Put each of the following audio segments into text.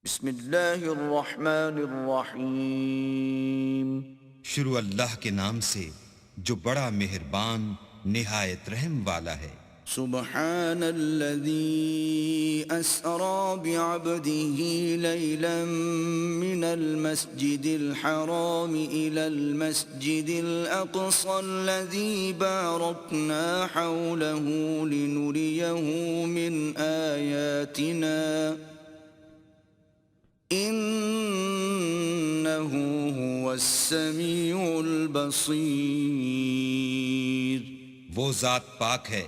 بسم اللہ الرحمن الرحیم۔ شروع اللہ کے نام سے جو بڑا مہربان نہایت رحم والا ہے۔ سبحان الذي أسرى بعبده ليلا من المسجد الحرام إلى المسجد الأقصى الذي باركنا حوله لنريه من آياتنا إنه هو السميع البصير۔ وہ ذات پاک ہے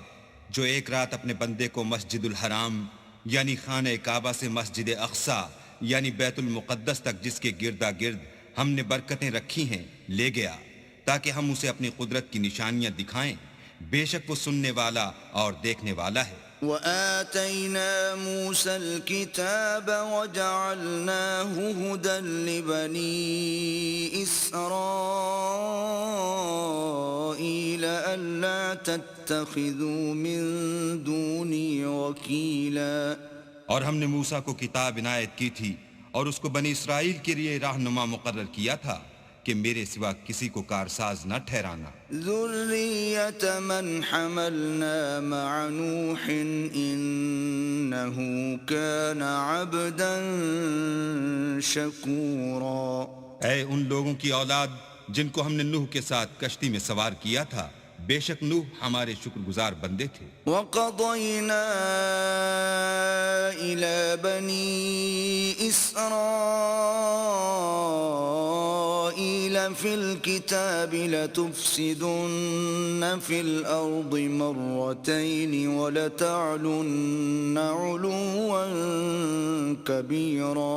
جو ایک رات اپنے بندے کو مسجد الحرام یعنی خانہ کعبہ سے مسجد اقصی یعنی بیت المقدس تک جس کے گردا گرد ہم نے برکتیں رکھی ہیں لے گیا تاکہ ہم اسے اپنی قدرت کی نشانیاں دکھائیں۔ بے شک وہ سننے والا اور دیکھنے والا ہے۔ وآتينا موسى الكتاب وجعلناه هدى لبني إسرائيل ألا تتخذوا من دوني وكيلا۔ اور ہم نے موسیٰ کو کتاب عنایت کی تھی اور اس کو بنی اسرائیل کے لیے رہنما مقرر کیا تھا کہ میرے سوا کسی کو کارساز نہ ٹھہرانا۔ ذریۃ من حملنا مع نوح انہ کان عبدا شکورا۔ اے ان لوگوں کی اولاد جن کو ہم نے نوح کے ساتھ کشتی میں سوار کیا تھا، بے شک نوح ہمارے شکر گزار بندے تھے۔ وَقَضَيْنَا إِلَى بَنِي إِسْرَائِيلَ فِي الْكِتَابِ لَتُفْسِدُنَّ فِي الْأَرْضِ مَرَّتَيْنِ وَلَتَعْلُنَّ عُلُوًّا كَبِيرًا۔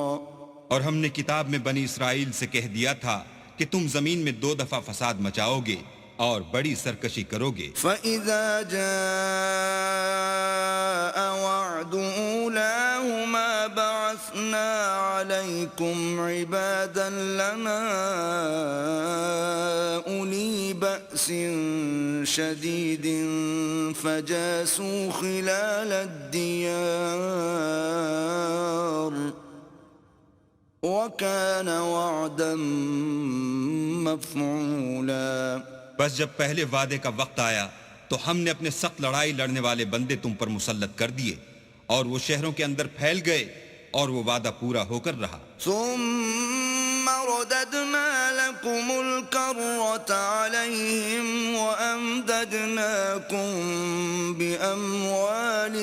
اور ہم نے کتاب میں بنی اسرائیل سے کہہ دیا تھا کہ تم زمین میں 2 دفعہ فساد مچاؤ گے اور بڑی سرکشی کرو گے۔ فَإِذَا جَاءَ وَعْدُ أُولَاهُمَا بَعَثْنَا عَلَيْكُمْ عِبَادًا لَنَا أُولِي بَأْسٍ شَدِيدٍ فَجَاسُوا خِلَالَ الدِّيَارِ وَكَانَ وَعْدًا مَفْعُولًا۔ بس جب پہلے وعدے کا وقت آیا تو ہم نے اپنے سخت لڑائی لڑنے والے بندے تم پر مسلط کر دیے اور وہ شہروں کے اندر پھیل گئے اور وہ وعدہ پورا ہو کر رہا۔ ثم رددنا لكم الكرة عليهم وأمددناكم بأموال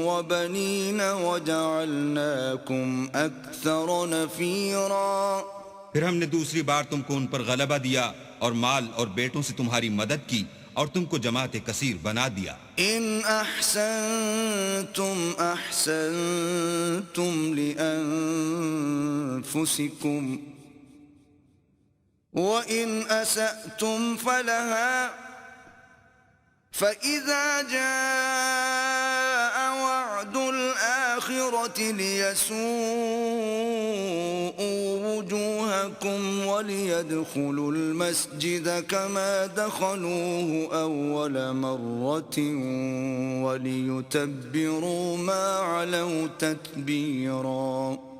وبنين وجعلناكم أكثر نفيرا۔ پھر ہم نے دوسری بار تم کو ان پر غلبہ دیا اور مال اور بیٹوں سے تمہاری مدد کی اور تم کو جماعت کثیر بنا دیا۔ ان احسنتم احسنتم لانفسکم وان اسأتم فلها فاذا جاء وعد الآخرة ليسوءوا وجوهكم وليدخلوا المسجد كما دخلوه أول مرة وليتبروا ما علوا تتبيرا۔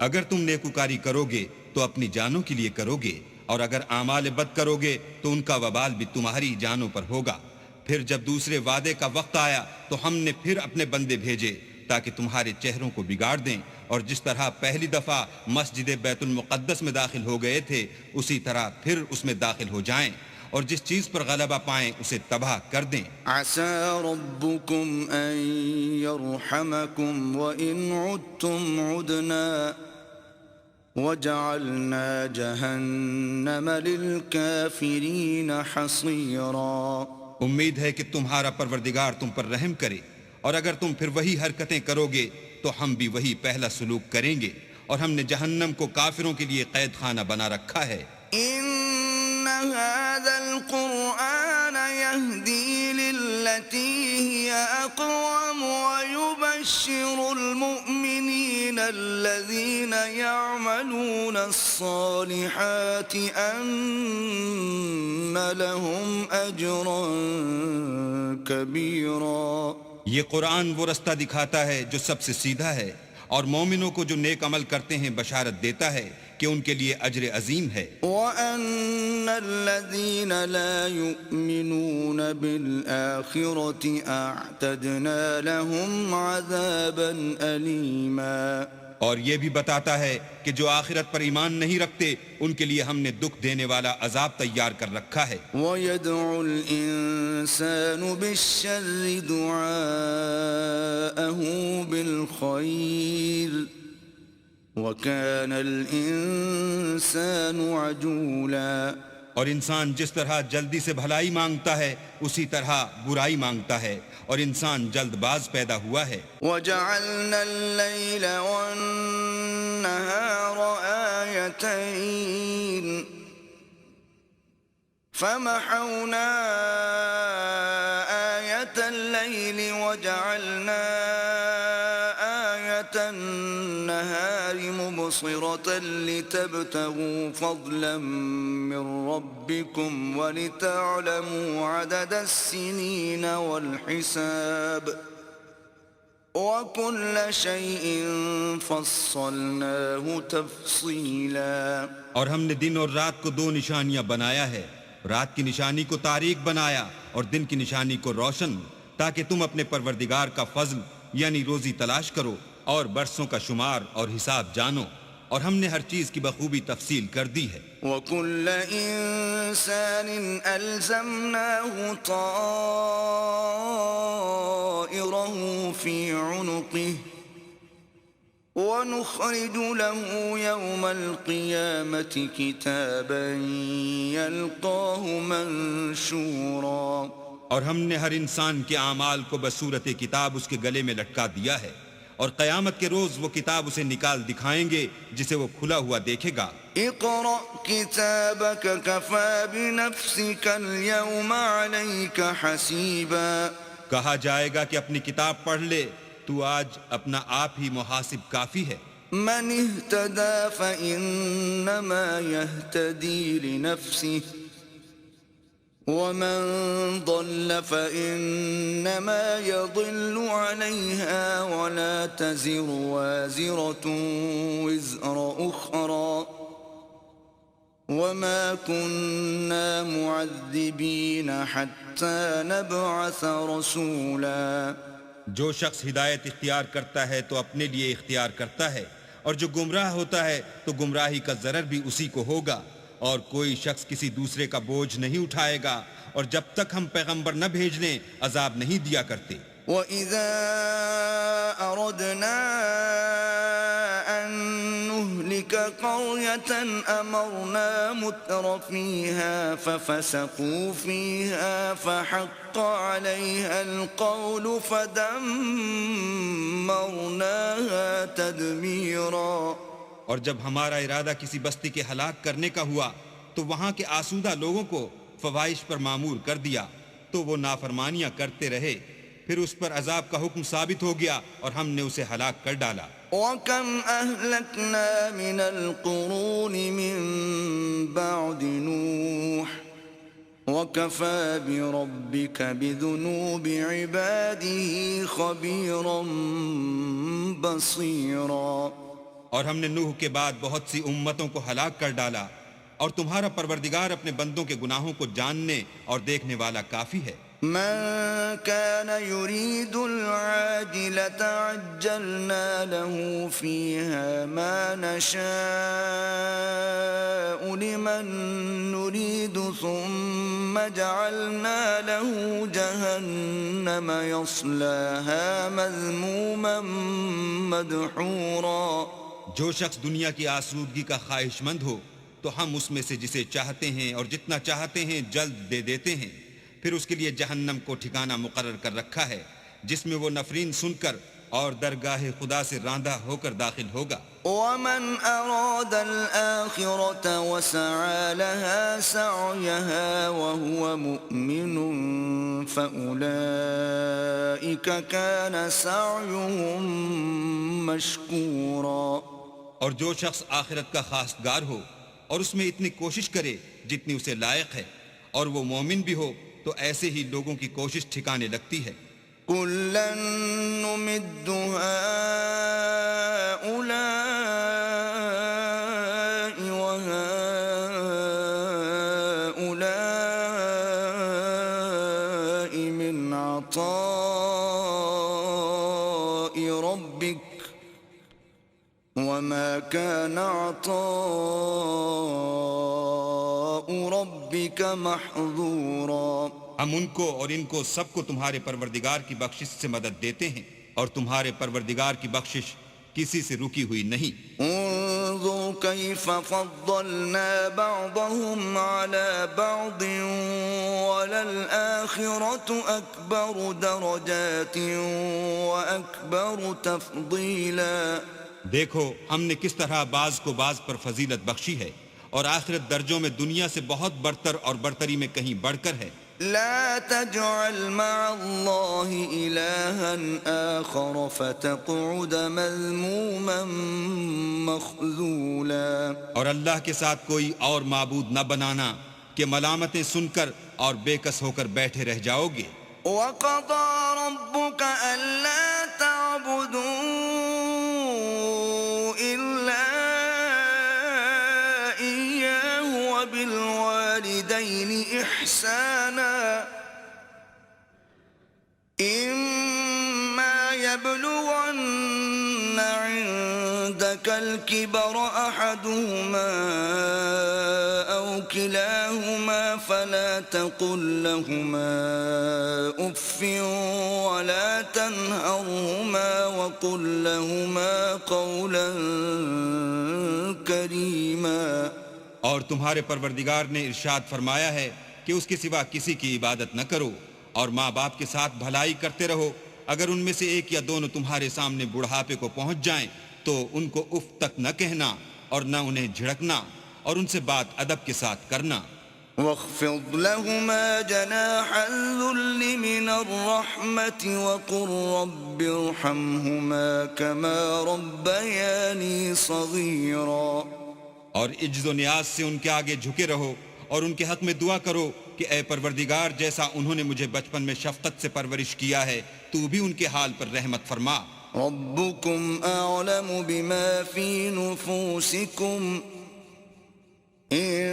اگر تم نیکوکاری کرو گے تو اپنی جانوں کے لیے کرو گے اور اگر اعمال بد کرو گے تو ان کا وبال بھی تمہاری جانوں پر ہوگا۔ پھر جب دوسرے وعدے کا وقت آیا تو ہم نے پھر اپنے بندے بھیجے تاکہ تمہارے چہروں کو بگاڑ دیں، اور جس طرح پہلی دفعہ مسجد بیت المقدس میں داخل ہو گئے تھے اسی طرح پھر اس میں داخل ہو جائیں، اور جس چیز پر غلبہ پائیں اسے تباہ کر دیں۔ عسى ربكم أن يرحمكم وإن عدتم عدنا وجعلنا جهنم للكافرين حصيرا۔ امید ہے کہ تمہارا پروردگار تم پر رحم کرے، اور اگر تم پھر وہی حرکتیں کرو گے تو ہم بھی وہی پہلا سلوک کریں گے، اور ہم نے جہنم کو کافروں کے لیے قید خانہ بنا رکھا ہے۔ ان هذا القرآن يهدي للتي هي اقوم ويبشر المؤمنين الذين يعملون الصالحات ان لهم اجرا كبيرا۔ یہ قرآن وہ رستہ دکھاتا ہے جو سب سے سیدھا ہے اور مومنوں کو جو نیک عمل کرتے ہیں بشارت دیتا ہے کہ ان کے لیے اجر عظیم ہے. وَأَنَّ الَّذِينَ لَا يُؤْمِنُونَ بِالْآخِرَةِ أَعْتَدْنَا لَهُمْ عَذَابًا أَلِيمًا. اور یہ بھی بتاتا ہے کہ جو آخرت پر ایمان نہیں رکھتے ان کے لیے ہم نے دکھ دینے والا عذاب تیار کر رکھا ہے. وَيَدْعُ الْإِنسَانُ بِالشَّرِّ دُعَاءَهُ بِالْخَيْرِ وَكَانَ الْإِنسَانُ عَجُولًا. اور انسان جس طرح جلدی سے بھلائی مانگتا ہے اسی طرح برائی مانگتا ہے، اور انسان جلد باز پیدا ہوا ہے. وَجَعَلْنَا اللَّيْلَ وَالنَّهَارَ آيَتَيْنِ فَمَحَوْنَا آيَةَ اللَّيْلِ وَجَعَلْنَا آيَةَ النَّهَارِ مُبْصِرَةً لِتَبْتَغُوا فَضْلًا مِّن رَّبِّكُمْ وَلِتَعْلَمُوا عَدَدَ السِّنِينَ وَالْحِسَابَ وَكُلَّ شَيْءٍ فَصَّلْنَاهُ تَفْصِيلًا. اور ہم نے دن اور رات کو دو نشانیاں بنایا ہے، رات کی نشانی کو تاریک بنایا اور دن کی نشانی کو روشن، تاکہ تم اپنے پروردگار کا فضل یعنی روزی تلاش کرو اور برسوں کا شمار اور حساب جانو، اور ہم نے ہر چیز کی بخوبی تفصیل کر دی ہے. وَكُلَّ إِنسَانٍ أَلْزَمْنَاهُ طَائِرَهُ فِي عُنُقِهِ وَنُخْرِجُ لَهُ يَوْمَ الْقِيَامَةِ كِتَابًا يَلْقَاهُ مَنشُورًا. اور ہم نے ہر انسان کے اعمال کو بصورت کتاب اس کے گلے میں لٹکا دیا ہے، اور قیامت کے روز وہ کتاب اسے نکال دکھائیں گے جسے وہ کھلا ہوا دیکھے گا. اقرأ كتابك كفى بنفسك اليوم عليك حسيبا. کہا جائے گا کہ اپنی کتاب پڑھ لے، تو آج اپنا آپ ہی محاسب کافی ہے. من اهتدى فإنما يهتدي لنفسه ومن ضل فإنما يضل عليها ولا تزر وازرة وزر أخرى وما كنا معذبين حتى نبعث رسولا. جو شخص ہدایت اختیار کرتا ہے تو اپنے لیے اختیار کرتا ہے، اور جو گمراہ ہوتا ہے تو گمراہی کا ضرر بھی اسی کو ہوگا، اور کوئی شخص کسی دوسرے کا بوجھ نہیں اٹھائے گا، اور جب تک ہم پیغمبر نہ بھیج لیں عذاب نہیں دیا کرتے. وَإِذَا أَرَدْنَا أَن نُّهْلِكَ قَرْيَةً أَمَرْنَا مُتْرَ فِيهَا فَفَسَقُوا فِيهَا فَحَقَّ عَلَيْهَا الْقَوْلُ فَدَمَّرْنَاهَا تَدْمِيرًا. اور جب ہمارا ارادہ کسی بستی کے ہلاک کرنے کا ہوا تو وہاں کے آسودہ لوگوں کو فواحش پر مامور کر دیا، تو وہ نافرمانیاں کرتے رہے، پھر اس پر عذاب کا حکم ثابت ہو گیا اور ہم نے اسے ہلاک کر ڈالا. وَكَمْ أَهْلَكْنَا مِنَ الْقُرُونِ مِن بَعْدِ نُوحٍ وَكَفَى بِرَبِّكَ بِذُنُوبِ عِبَادِهِ خَبِيرًا بَصِيرًا. اور ہم نے نوح کے بعد بہت سی امتوں کو ہلاک کر ڈالا، اور تمہارا پروردگار اپنے بندوں کے گناہوں کو جاننے اور دیکھنے والا کافی ہے. من كان يريد العاجلة عجلنا له فيها ما نشاء لمن نريد ثم جعلنا له جهنم يصلاها مذموما مدحورا. جو شخص دنیا کی آسودگی کا خواہش مند ہو تو ہم اس میں سے جسے چاہتے ہیں اور جتنا چاہتے ہیں جلد دے دیتے ہیں، پھر اس کے لیے جہنم کو ٹھکانہ مقرر کر رکھا ہے جس میں وہ نفرین سن کر اور درگاہ خدا سے راندہ ہو کر داخل ہوگا. ومن أراد الآخرة وسعى لها سعيها وهو مؤمن فأولئك كان سعيهم مشكورا. اور جو شخص آخرت کا خواستگار ہو اور اس میں اتنی کوشش کرے جتنی اسے لائق ہے اور وہ مومن بھی ہو تو ایسے ہی لوگوں کی کوشش ٹھکانے لگتی ہے. كُلًّا نُّمِدُّ هَٰؤُلَاءِ وهؤلاء من عطاء ربك وما كان عطاء ربك محظورا. ہم ان کو اور ان کو سب کو تمہارے پروردگار کی بخشش سے مدد دیتے ہیں اور تمہارے پروردگار کی بخشش کسی سے رکی ہوئی نہیں. انظر كيف فضلنا بعضهم على بعض وللآخرة أكبر درجات وأكبر تفضيلا. دیکھو ہم نے کس طرح بعض کو بعض پر فضیلت بخشی ہے اور آخرت درجوں میں دنیا سے بہت برتر اور برتری میں کہیں بڑھ کر ہے. لا تجعل مع الله إلها آخر فتقعد مذموما مخذولا. اور اللہ کے ساتھ کوئی اور معبود نہ بنانا کہ ملامتیں سن کر اور بے کس ہو کر بیٹھے رہ جاؤ گے. وقضى ربك ألا تعبدوا إلا إياه وبالوالدين إحسانا إما يبلغن عندك الكبر أحدهما أو كلاهما فلا تقل لهما أف ولا تنهرهما وقل لهما قولا كريما. اور تمہارے پروردگار نے ارشاد فرمایا ہے کہ اس کے سوا کسی کی عبادت نہ کرو اور ماں باپ کے ساتھ بھلائی کرتے رہو. اگر ان میں سے ایک یا دونوں تمہارے سامنے بڑھاپے کو پہنچ جائیں تو ان کو اف تک نہ کہنا اور نہ انہیں جھڑکنا اور ان سے بات ادب کے ساتھ کرنا. واخفض لهما جناح الذل من الرحمة وقل رب ارحمهما كما ربياني صغيرا. اور عجز و نیاز سے ان کے آگے جھکے رہو اور ان کے حق میں دعا کرو کہ اے پروردگار جیسا انہوں نے مجھے بچپن میں شفقت سے پرورش کیا ہے تو بھی ان کے حال پر رحمت فرما. ربكم أعلم بما في نفوسكم إن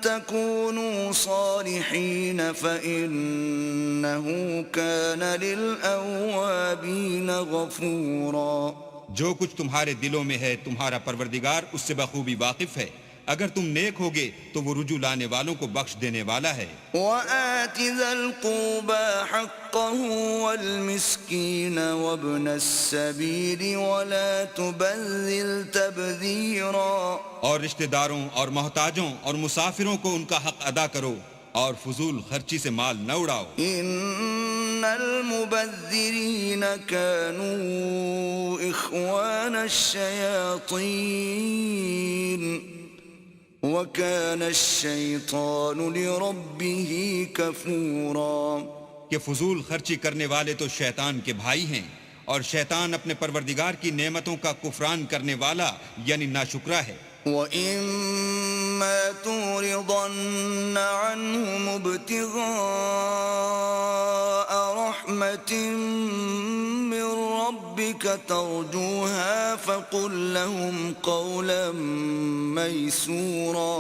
تكونوا صالحين فإنه كان للأوابين غفورا. جو کچھ تمہارے دلوں میں ہے تمہارا پروردگار اس سے بخوبی واقف ہے. اگر تم نیک ہوگے تو وہ رجوع لانے والوں کو بخش دینے والا ہے. وآت ذا القربى حقه والمسكين وابن السبيل ولا تبذل تبذيرا. اور رشتہ داروں اور محتاجوں اور مسافروں کو ان کا حق ادا کرو اور فضول خرچی سے مال نہ اڑاؤ. ان المبذرین كانوا اخوان الشیاطین وكان الشیطان لربه کفورا. کہ فضول خرچی کرنے والے تو شیطان کے بھائی ہیں اور شیطان اپنے پروردگار کی نعمتوں کا کفران کرنے والا یعنی ناشکرا ہے. وَإِمَّا تُعْرِضَنَّ عَنْهُمُ ابْتِغَاءَ رَحْمَةٍ مِّن رَّبِّكَ تَرْجُوهَا فَقُل لَّهُمْ قَوْلًا مَّيْسُورًا.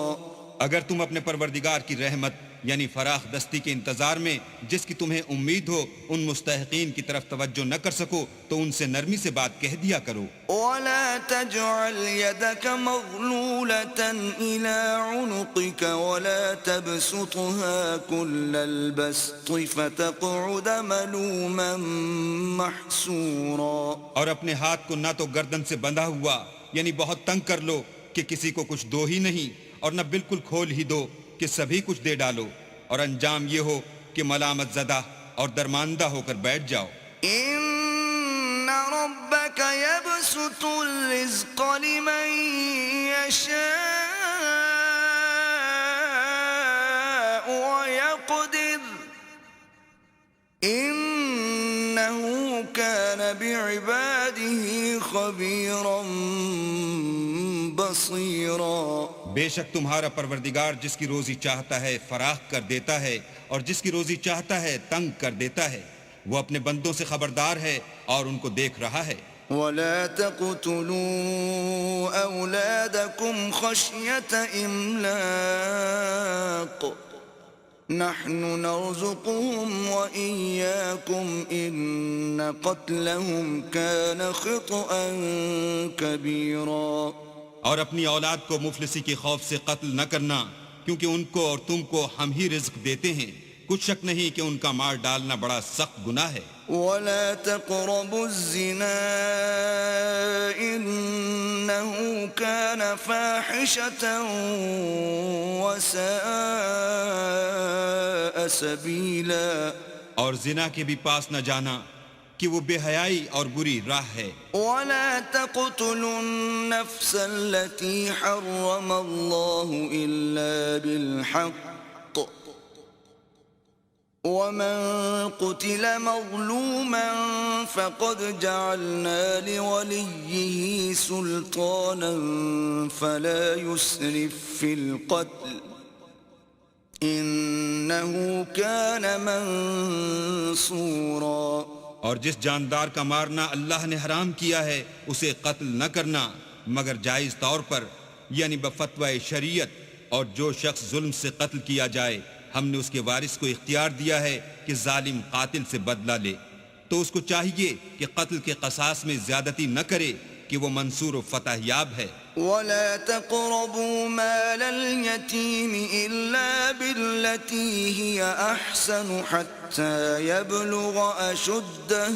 اگر تم اپنے پروردگار کی رحمت یعنی فراخ دستی کے انتظار میں جس کی تمہیں امید ہو ان مستحقین کی طرف توجہ نہ کر سکو تو ان سے نرمی سے بات کہہ دیا کرو. وَلَا تَجْعَلْ يَدَكَ مَغْلُولَةً إِلَىٰ عُنُقِكَ وَلَا تَبْسُطْهَا كُلَّ الْبَسْطِ فَتَقْعُدَ مَلُومًا مَّحْسُورًا. اور اپنے ہاتھ کو نہ تو گردن سے بندھا ہوا یعنی بہت تنگ کر لو کہ کسی کو کچھ دو ہی نہیں اور نہ بالکل کھول ہی دو کہ سبھی کچھ دے ڈالو اور انجام یہ ہو کہ ملامت زدہ اور درماندہ ہو کر بیٹھ جاؤ. ان ربك يبسط الرزق لمن يشاء ويقدر انه كان بعباده خبيرا بصيرا. بے شک تمہارا پروردگار جس کی روزی چاہتا ہے فراخ کر دیتا ہے اور جس کی روزی چاہتا ہے تنگ کر دیتا ہے. وہ اپنے بندوں سے خبردار ہے اور ان کو دیکھ رہا ہے. ولا تقتلوا أولادكم خشية إملاق نحن نرزقهم وإياكم إن قتلهم كان خطأ كبيرا. اور اپنی اولاد کو مفلسی کے خوف سے قتل نہ کرنا، کیونکہ ان کو اور تم کو ہم ہی رزق دیتے ہیں، کچھ شک نہیں کہ ان کا مار ڈالنا بڑا سخت گناہ ہے. ولا تقربوا الزنا إنه كان فاحشة وساء سبيلا. اور زنا کے بھی پاس نہ جانا کہ وہ بے حیائی اور بری راہ ہے. ولا تقتلوا النفس التي حرم الله إلا بالحق ومن قتل مظلوما فقد جعلنا لوليه سلطانا فلا يسرف في القتل إنه كان منصورا. اور جس جاندار کا مارنا اللہ نے حرام کیا ہے اسے قتل نہ کرنا مگر جائز طور پر، یعنی بفتوی شریعت. اور جو شخص ظلم سے قتل کیا جائے ہم نے اس کے وارث کو اختیار دیا ہے کہ ظالم قاتل سے بدلہ لے، تو اس کو چاہیے کہ قتل کے قصاص میں زیادتی نہ کرے کہ وہ منصور و فتح یاب ہے. ولا تقربوا مال اليتيم إلا بالتي هي أحسن حتى يبلغ أشده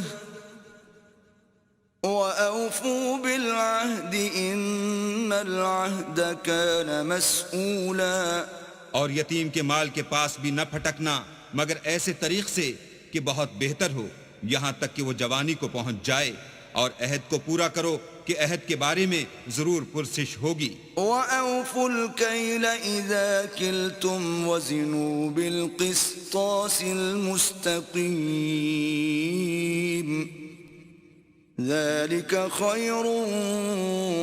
وأوفوا بالعهد إن العهد كان مسؤولا. اور یتیم کے مال کے پاس بھی نہ پھٹکنا مگر ایسے طریق سے کہ بہت بہتر ہو، یہاں تک کہ وہ جوانی کو پہنچ جائے، اور عہد کو پورا کرو کہ عہد کے بارے میں ضرور پرسش ہوگی. وَأَوْفُوا الْكَيْلَ إِذَا كِلْتُمْ وَزِنُوا بِالْقِسْطَاسِ الْمُسْتَقِيمِ ذَلِكَ خَيْرٌ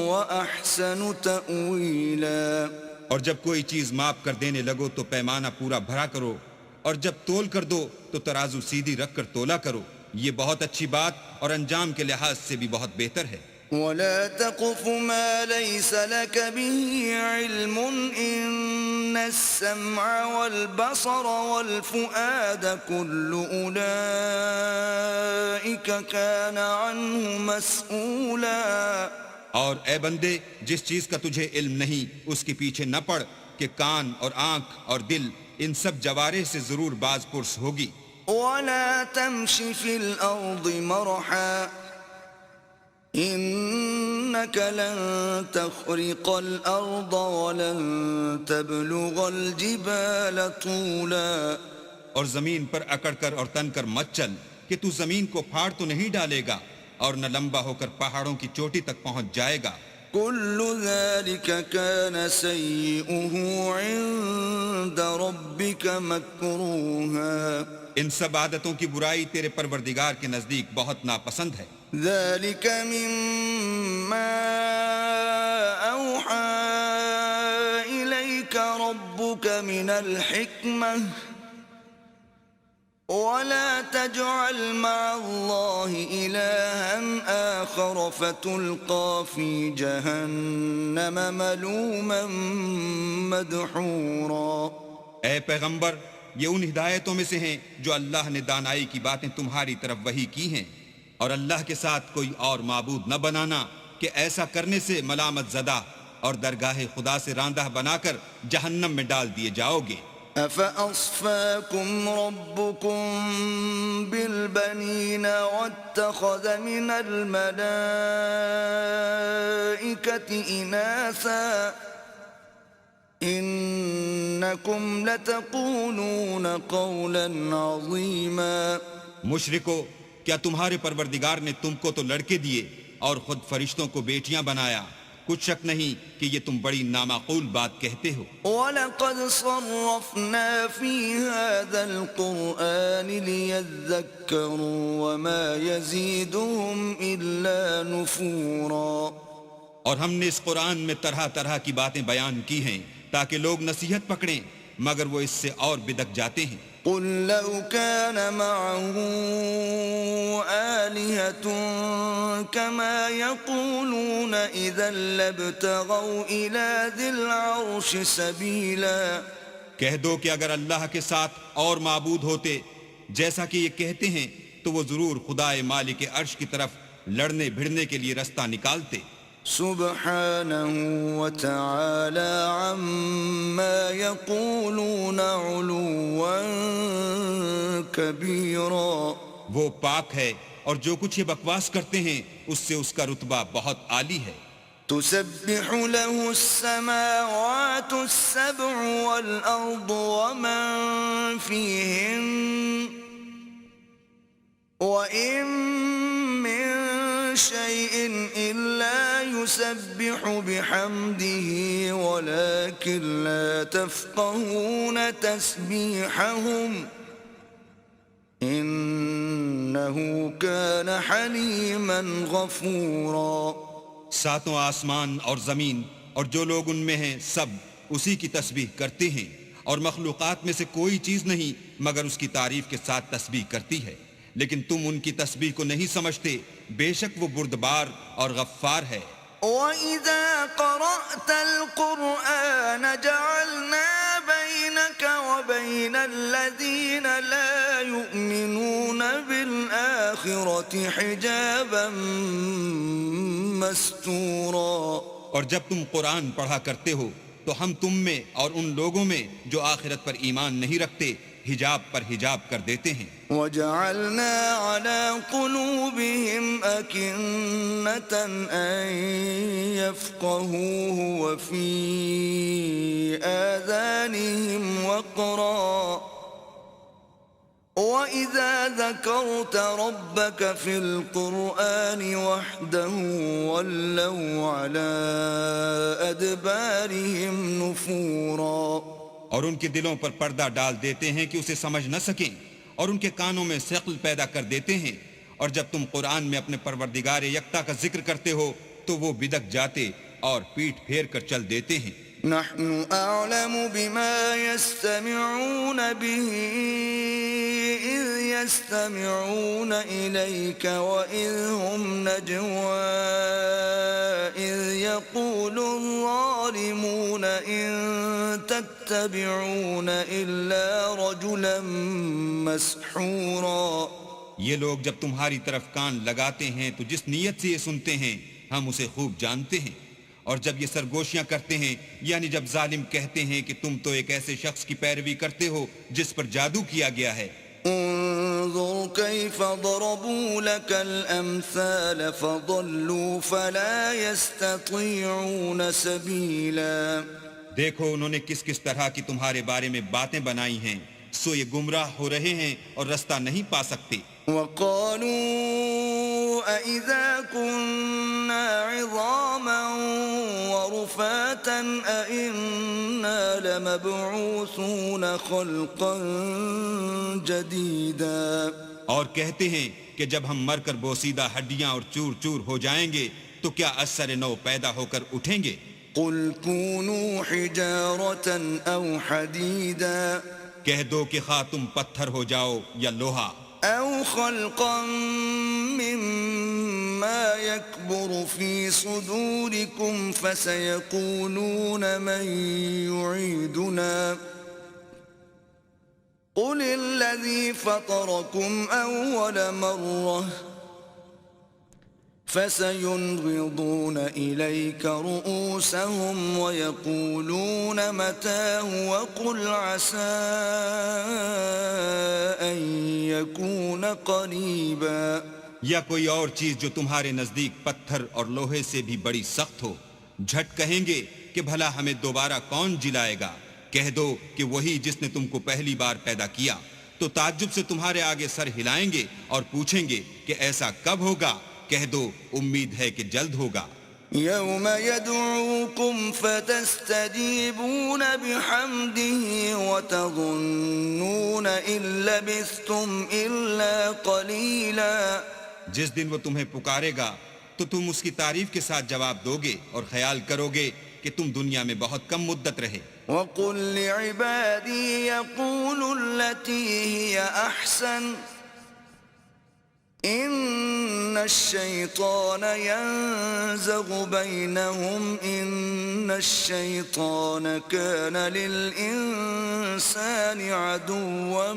وَأَحْسَنُ تَأْوِيلًا. اور جب کوئی چیز ماپ کر دینے لگو تو پیمانہ پورا بھرا کرو، اور جب تول کر دو تو ترازو سیدھی رکھ کر تولا کرو، یہ بہت اچھی بات اور انجام کے لحاظ سے بھی بہت بہتر ہے. ولا تقف ما ليس لك به علم إن السمع والبصر والفؤاد كل أولئك كان عنه مسؤولا. اور اے بندے، جس چیز کا تجھے علم نہیں اس کے پیچھے نہ پڑ کہ کان اور آنکھ اور دل ان سب جوارح سے ضرور باز پرس ہوگی. ولا تمش في الأرض مرحا إنك لن تخرق الأرض ولن تبلغ الجبال طولا. اور زمین پر اکڑ کر اور تن کر مت چل کہ تو زمین کو پھاڑ تو نہیں ڈالے گا اور نہ لمبا ہو کر پہاڑوں کی چوٹی تک پہنچ جائے گا. كل ذلك كان سيئه عند ربك مكروها. ان سب عادتوں کی برائی تیرے پروردگار کے نزدیک بہت ناپسند ہے. ذلك مما أوحى إليك ربك من الحكمة ولا تجعل مع الله إلها آخر فتلقى في جهنم ملوما مدحورا. اے پیغمبر، یہ ان ہدایتوں میں سے ہیں جو اللہ نے دانائی کی باتیں تمہاری طرف وحی کی ہیں، اور اللہ کے ساتھ کوئی اور معبود نہ بنانا کہ ایسا کرنے سے ملامت زدہ اور درگاہ خدا سے راندہ بنا کر جہنم میں ڈال دیے جاؤ گے. أَفَأَصْفَاكُمْ رَبُّكُمْ بِالْبَنِينَ وَاتَّخَذَ مِنَ الْمَلَائِكَةِ إِنَاثًا إِنَّكُمْ لَتَقُولُونَ قَوْلًا عَظِيمًا. مشرکو، کیا تمہارے پروردگار نے تم کو تو لڑکے دیے اور خود فرشتوں کو بیٹیاں بنایا؟ کچھ شک نہیں کہ یہ تم بڑی نامعقول بات کہتے ہو. وَلَقَدْ صَرَّفْنَا فِي هَذَا الْقُرْآنِ لِيَذَّكَّرُوا وَمَا يَزِيدُهُمْ إِلَّا نُفُورًا. اور ہم نے اس قرآن میں طرح طرح کی باتیں بیان کی ہیں تاکہ لوگ نصیحت پکڑیں، مگر وہ اس سے اور بدک جاتے ہیں۔ قل لو كان معه آلهة كما يقولون إذا لابتغوا إلى ذي العرش سبيلا۔ کہہ دو کہ اگر اللہ کے ساتھ اور معبود ہوتے جیسا کہ یہ کہتے ہیں تو وہ ضرور خدائے مالک عرش کی طرف لڑنے بھڑنے کے لیے رستہ نکالتے۔ سبحانه وتعالى عما يقولون علوا كبيرا۔ وہ پاک ہے اور جو کچھ یہ بکواس کرتے ہیں اس سے اس کا رتبہ بہت عالی ہے۔ تسبح له السماوات السبع والأرض ومن فيهن وإن من شيء إلا يسبح بحمده ولكن لا تفقهون تسبيحهم إنه كان حليما غفورا۔ ساتوں آسمان اور زمین اور جو لوگ ان میں ہیں سب اسی کی تسبیح کرتے ہیں، اور مخلوقات میں سے کوئی چیز نہیں مگر اس کی تعریف کے ساتھ تسبیح کرتی ہے، لیکن تم ان کی تسبیح کو نہیں سمجھتے، بے شک وہ بردبار اور غفار ہے۔ وَإِذَا قَرَأْتَ الْقُرْآنَ جَعَلْنَا بَيْنَكَ وَبَيْنَ الَّذِينَ لَا يُؤْمِنُونَ بِالْآخِرَةِ حِجَابًا مَسْتُورًا۔ اور جب تم قرآن پڑھا کرتے ہو تو ہم تم میں اور ان لوگوں میں جو آخرت پر ایمان نہیں رکھتے حجاب پر حجاب کر دیتے ہیں۔ وَجَعَلْنَا عَلَىٰ قُلُوبِهِمْ أَكِنَّةً أَن يَفْقَهُوهُ وَفِي آذَانِهِمْ وَقْرًا وَإِذَا ذَكَرْتَ رَبَّكَ فِي الْقُرْآنِ وَحْدَهُ وَلَّوْا عَلَىٰ أَدْبَارِهِمْ نُفُورًا۔ اور ان کے دلوں پر پردہ ڈال دیتے ہیں کہ اسے سمجھ نہ سکیں، اور ان کے کانوں میں ثقل پیدا کر دیتے ہیں، اور جب تم قرآن میں اپنے پروردگار یکتا کا ذکر کرتے ہو تو وہ بدک جاتے اور پیٹھ پھیر کر چل دیتے ہیں۔ نحن أعلم بما يستمعون به إذ يستمعون إليك وإذ هم نجوى إذ يقول الظالمون إن تتبعون إلا رجلا مسحورا۔ یہ لوگ جب تمہاری طرف کان لگاتے ہیں تو جس نیت سے یہ سنتے ہیں ہم اسے خوب جانتے ہیں، اور جب یہ سرگوشیاں کرتے ہیں یعنی جب ظالم کہتے ہیں کہ تم تو ایک ایسے شخص کی پیروی کرتے ہو جس پر جادو کیا گیا ہے۔ انظر كيف ضربوا لك الأمثال فضلوا فلا يستطيعون سبيلا۔ دیکھو انہوں نے کس کس طرح کی تمہارے بارے میں باتیں بنائی ہیں، سو یہ گمراہ ہو رہے ہیں اور رستہ نہیں پا سکتے۔ وقالوا أإذا كنا عظاما ورفاتا أإنا لمبعوثون خلقا جديدا۔ اور کہتے ہیں کہ جب ہم مر کر بوسیدہ ہڈیاں اور چور چور ہو جائیں گے تو کیا اثر نو پیدا ہو کر اٹھیں گے؟ قل كونوا حجارة أو حديدا۔ کہہ دو کہ خواہ تم پتھر ہو جاؤ یا لوہا، أو خلقا مما يكبر في صدوركم فسيقولون من يعيدنا قل الذي فطركم أول مرة فسينغضون إليك رؤوسهم ويقولون متاه وقل عسى أن يكون قريبا۔ یا کوئی اور چیز جو تمہارے نزدیک پتھر اور لوہے سے بھی بڑی سخت ہو، جھٹ کہیں گے کہ بھلا ہمیں دوبارہ کون جلائے گا؟ کہہ دو کہ وہی جس نے تم کو پہلی بار پیدا کیا، تو تعجب سے تمہارے آگے سر ہلائیں گے اور پوچھیں گے کہ ایسا کب ہوگا؟ کہہ دو امید ہے کہ جلد ہوگا۔ يوم يدعوكم فتستجيبون بحمده وتظنون إن لبثتم إلا قليلا۔ جس دن وہ تمہیں پکارے گا تو تم اس کی تعریف کے ساتھ جواب دو گے اور خیال کرو گے کہ تم دنیا میں بہت کم مدت رہے۔ وقل لعبادي يقولوا التي هي أحسن إن الشيطان ينزغ بينهم إن الشيطان كان للإنسان عدوا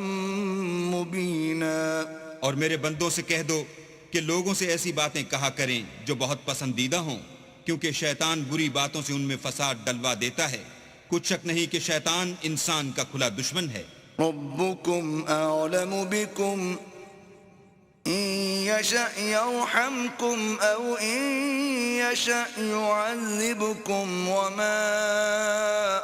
مبينا. اور میرے بندوں سے کہہ دو کہ لوگوں سے ایسی باتیں کہا کریں جو بہت پسندیدہ ہوں، کیونکہ شیطان بری باتوں سے ان میں فساد ڈلوا دیتا ہے. کچھ شک نہیں کہ شیطان انسان کا کھلا دشمن ہے. ربكم أعلم بكم إن يشأ يرحمكم أو إن يشأ يعذبكم وما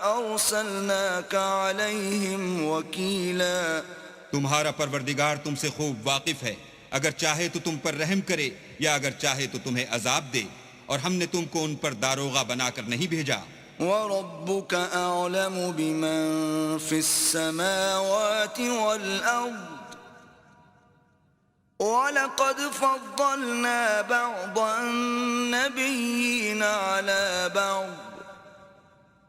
أرسلناك عليهم وكيلا. تمہارا پروردگار تم سے خوب واقف ہے، اگر چاہے تو تم پر رحم کرے یا اگر چاہے تو تمہیں عذاب دے، اور ہم نے تم کو ان پر داروغہ بنا کر نہیں بھیجا. وَرَبُّكَ أَعْلَمُ بِمَن فِي السَّمَاوَاتِ وَالْأَرْضِ وَلَقَدْ فَضَّلْنَا بَعْضَ النَّبِيِّينَ عَلَى بَعْضٍ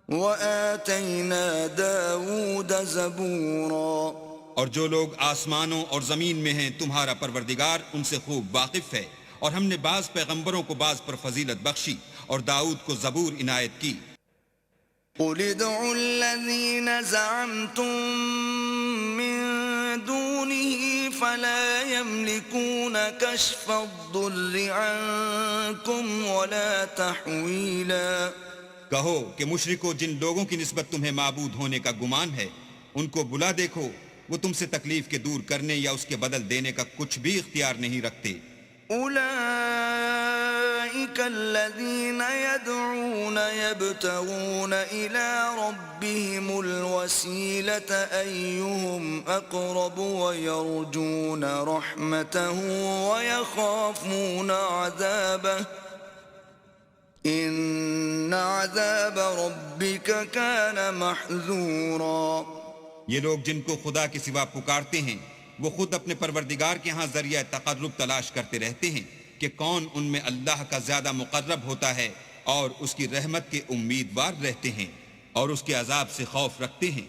وَآتَيْنَا دَاوُودَ زَبُورًا. اور جو لوگ آسمانوں اور زمین میں ہیں تمہارا پروردگار ان سے خوب واقف ہے، اور ہم نے بعض پیغمبروں کو بعض پر فضیلت بخشی اور داؤد کو زبور عنایت کی. قُلِ ادْعُوا الَّذِينَ زَعَمْتُم مِّن دُونِهِ فَلَا يَمْلِكُونَ كَشْفَ الضُّرِّ عَنكُمْ وَلَا تَحْوِيلًا. کہو کہ مشرکو جن لوگوں کی نسبت تمہیں معبود ہونے کا گمان ہے ان کو بلا دیکھو، وہ تم سے تکلیف کے دور کرنے یا اس کے بدل دینے کا کچھ بھی اختیار نہیں رکھتے. أولئك الذين يدعون يبتغون إلى ربهم الوسيلة أيهم أقرب ويرجون رحمته ويخافون عذابه إن عذاب ربك كان محذورا. یہ لوگ جن کو خدا کے سوا پکارتے ہیں وہ خود اپنے پروردگار کے ہاں ذریعہ تقرب تلاش کرتے رہتے ہیں کہ کون ان میں اللہ کا زیادہ مقرب ہوتا ہے، اور اس کی رحمت کے امیدوار رہتے ہیں اور اس کے عذاب سے خوف رکھتے ہیں.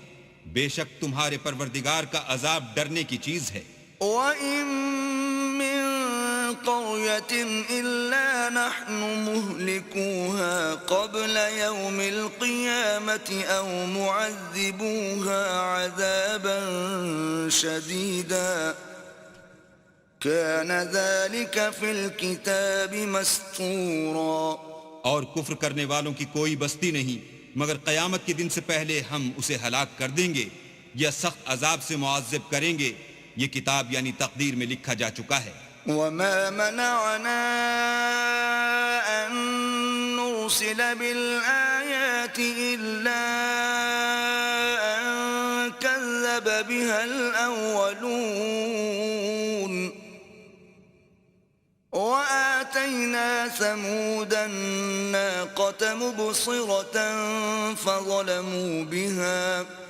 بے شک تمہارے پروردگار کا عذاب ڈرنے کی چیز ہے. وَإِن مِّن قَرْيَةٍ إِلَّا نَحْنُ مُهْلِكُوهَا قَبْلَ يَوْمِ الْقِيَامَةِ أَوْ مُعَذِّبُوهَا عَذَابًا شَدِيدًا كَانَ ذَلِكَ فِي الْكِتَابِ مَسْطُورًا. اور کفر کرنے والوں کی کوئی بستی نہیں مگر قیامت کے دن سے پہلے ہم اسے ہلاک کر دیں گے یا سخت عذاب سے معذب کریں گے. یہ کتاب یعنی تقدیر میں لکھا جا چکا ہے. وَمَا مَنَعَنَا أَن نُّرْسِلَ بِالْآيَاتِ إِلَّا أَن كَذَّبَ بِهَا الْأَوَّلُونَ وَآتَيْنَا ثَمُودَ النَّاقَةَ مُبْصِرَةً فَظَلَمُوا بِهَا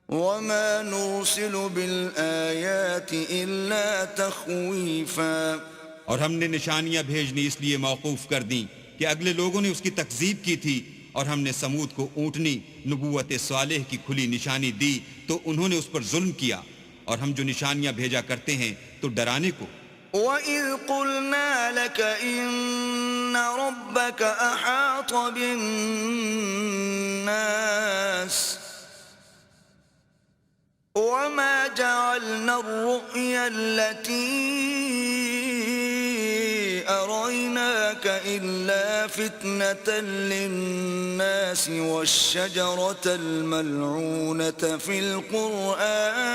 وَمَا نُرْسِلُ بِالْآيَاتِ إِلَّا تَخْوِيفًا. اور ہم نے نشانیاں بھیجنی اس لیے موقوف کر دیں کہ اگلے لوگوں نے اس کی تکذیب کی تھی، اور ہم نے سمود کو اونٹنی نبوت صالح کی کھلی نشانی دی تو انہوں نے اس پر ظلم کیا، اور ہم جو نشانیاں بھیجا کرتے ہیں تو ڈرانے کو. وَإِذْ قُلْنَا لَكَ إِنَّ رَبَّكَ أَحَاطَ بِالنَّاسِ وَمَا جَعَلْنَا الرُّؤْيَا الَّتِي أَرَيْنَاكَ إِلَّا فِتْنَةً لِلنَّاسِ وَالشَّجَرَةَ الْمَلْعُونَةَ فِي الْقُرْآنِ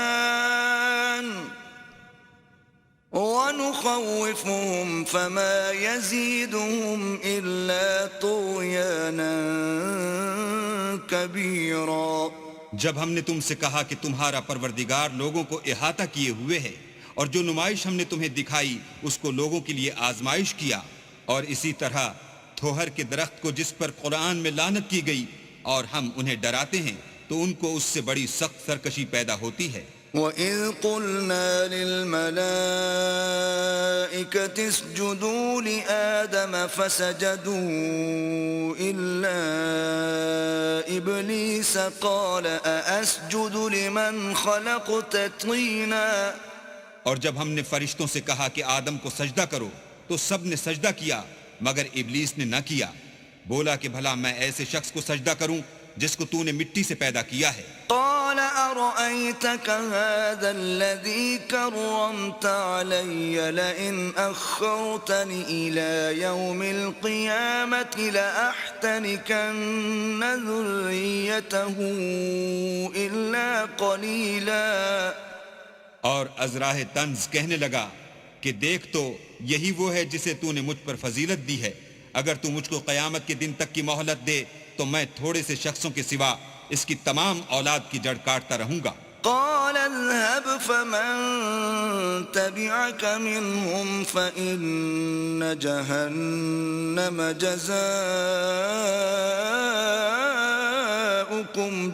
وَنُخَوِّفُهُمْ فَمَا يَزِيدُهُمْ إِلَّا طُغْيَانًا كَبِيرًا. جب ہم نے تم سے کہا کہ تمہارا پروردگار لوگوں کو احاطہ کیے ہوئے ہے، اور جو نمائش ہم نے تمہیں دکھائی اس کو لوگوں کے لیے آزمائش کیا، اور اسی طرح تھوہر کے درخت کو جس پر قرآن میں لعنت کی گئی، اور ہم انہیں ڈراتے ہیں تو تو ان کو اس سے بڑی سخت سرکشی پیدا ہوتی ہے۔ وَإِذْ قُلْنَا لِلْمَلَائِكَةِ اسْجُدُوا لِآدَمَ فَسَجَدُوا إِلَّا إِبْلِيسَ قَالَ أَأَسْجُدُ لِمَنْ خَلَقْتَ طِينًا۔ اور جب ہم نے فرشتوں سے کہا کہ آدم کو سجدہ کرو تو سب نے سجدہ کیا مگر ابلیس نے نہ کیا، بولا کہ بھلا میں ایسے شخص کو سجدہ کروں جس کو تو نے مٹی سے پیدا کیا ہے۔ قال أرأيتك هذا الذي كرمت علي لئن أخرتني إلى يوم القيامة لأحتنكن ذريته إلا قليلا۔ اور ازراہ طنز کہنے لگا کہ دیکھ تو یہی وہ ہے جسے تو نے مجھ پر فضیلت دی ہے، اگر تو مجھ کو قیامت کے دن تک کی مہلت دے تو میں تھوڑے سے شخصوں کے سوا اس کی تمام اولاد کی جڑ کاٹتا رہوں گا۔ قال اذهب فمن تبعك منهم فإن جهنم جزاؤكم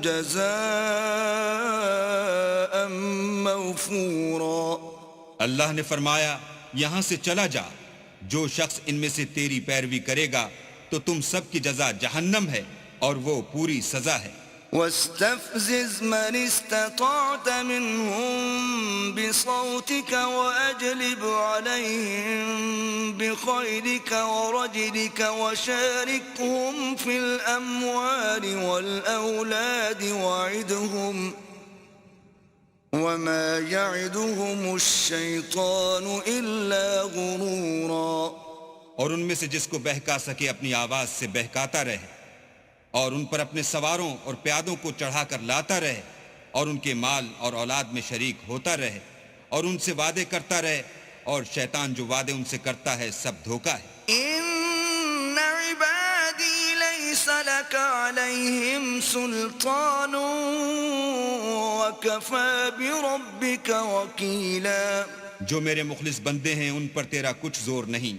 جزاء موفورا۔ اللہ نے فرمایا یہاں سے چلا جا، جو شخص ان میں سے تیری پیروی کرے گا تو تم سب کی جزا جہنم ہے اور وہ پوری سزا ہے۔ واستفزز من استطعت منهم بصوتك وأجلب عليهم بخيلك ورجلك وشاركهم في الأموال والأولاد وعدهم وما يعدهم الشيطان إلا غرورا۔ اور ان میں سے جس کو بہکا سکے اپنی آواز سے بہکاتا رہے، اور ان پر اپنے سواروں اور پیادوں کو چڑھا کر لاتا رہے، اور ان کے مال اور اولاد میں شریک ہوتا رہے، اور ان سے وعدے کرتا رہے، اور شیطان جو وعدے ان سے کرتا ہے سب دھوکا ہے۔ ان عبادی لیس لک علیہم سلطان وکفی بربک وکیلا۔ جو میرے مخلص بندے ہیں ان پر تیرا کچھ زور نہیں،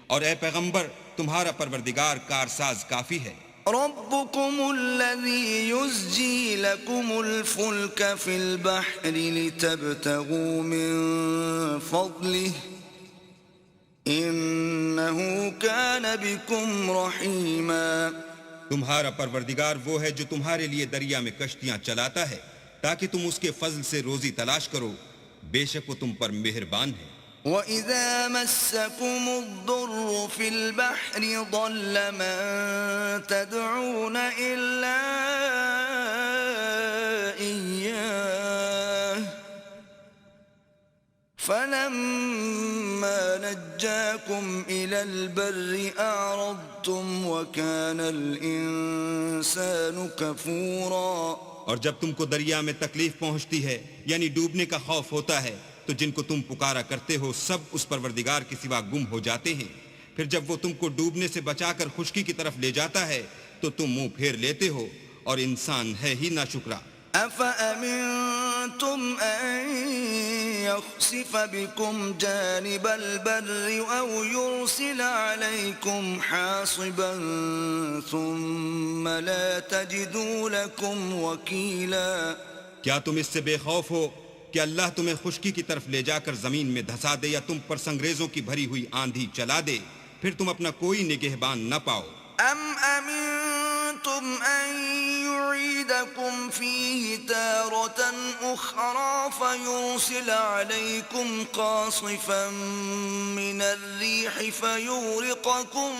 اور اے پیغمبر تمہارا پروردگار کارساز کافی ہے۔ ربكم الذي يزجي لكم الفلك في البحر لتبتغوا من فضله إنه كان بكم رحيما۔ تمہارا پروردگار وہ ہے جو تمہارے لیے دریا میں کشتیاں چلاتا ہے تاکہ تم اس کے فضل سے روزی تلاش کرو، بے شک وہ تم پر مہربان ہے۔ وَإِذَا مَسَّكُمُ الضُّرُّ فِي الْبَحْرِ ضَلَّ مَن تَدْعُونَ إِلَّا إِيَّاهُ فَلَمَّا نَجَّاكُمْ إِلَى الْبَرِّ أَعْرَضْتُمْ وَكَانَ الْإِنسَانُ كَفُورًا۔ اور جب تم کو دریا میں تکلیف پہنچتی ہے یعنی ڈوبنے کا خوف ہوتا ہے تو جن کو تم پکارا کرتے ہو سب اس پروردگار کے سوا گم ہو جاتے ہیں، پھر جب وہ تم کو ڈوبنے سے بچا کر خشکی کی طرف لے جاتا ہے تو تم منہ پھیر لیتے ہو، اور انسان ہے ہی ناشکرا۔ أَفَأَمِنْتُمْ أَنْ يَخْسِفَ بِكُمْ جَانِبَ الْبَرِّ أَوْ يُرْسِلَ عَلَيْكُمْ حَاصِبًا ثُمَّ لَا تَجِدُوا لَكُمْ وَكِيلًا۔ کیا تم اس سے بے خوف ہو کہ اللہ تمہیں خشکی کی طرف لے جا کر زمین میں دھسا دے یا تم پر سنگریزوں کی بھری ہوئی آندھی چلا دے، پھر تم اپنا کوئی نگہبان نہ پاؤ؟ أَمْ أَمِنْتُمْ أَنْ يُعِيدَكُمْ فِيهِ تَارَةً أُخْرَى فَيُرْسِلَ عَلَيْكُمْ قَاصِفًا مِنَ الرِّيحِ فَيُغْرِقَكُمْ